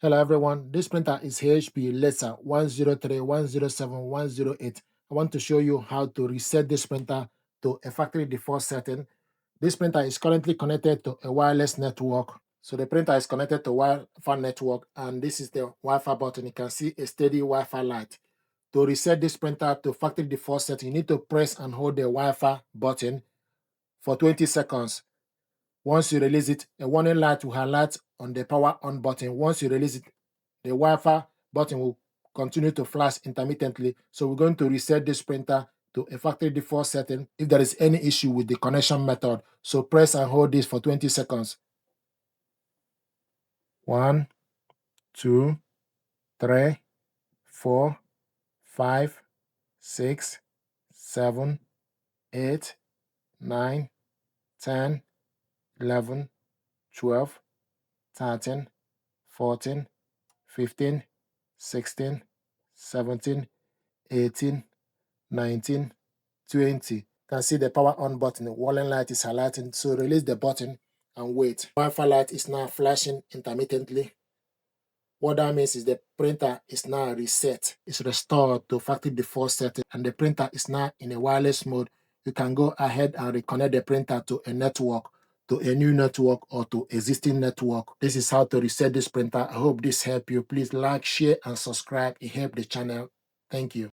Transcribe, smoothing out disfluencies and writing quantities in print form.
Hello everyone, this printer is HP Laser 103107108. I want to show you how to reset this printer to a factory default setting. This printer is currently connected to a wireless network. So the printer is connected to Wi-Fi network, and this is the Wi-Fi button. You can see a steady Wi-Fi light. To reset this printer to factory default setting, you need to press and hold the Wi-Fi button for 20 seconds. Once you release it, a warning light will highlight on the power on button. Once you release it, the Wi-Fi button will continue to flash intermittently. So we're going to reset this printer to a factory default setting if there is any issue with the connection method. So press and hold this for 20 seconds. 1, 2, 3, 4, 5, 6, 7, 8, 9, 10, 11, 12, 13, 14, 15, 16, 17, 18, 19, 20. You can see the power on button. The warning light is highlighting. So release the button and wait. Wi-Fi light is now flashing intermittently. What that means is the printer is now reset. It's restored to factory default setting, and the printer is now in a wireless mode. You can go ahead and reconnect the printer to a network, to a new network, or to existing network. This is how to reset this printer. I hope this helped you. Please like, share, and subscribe. It helps the channel. Thank you.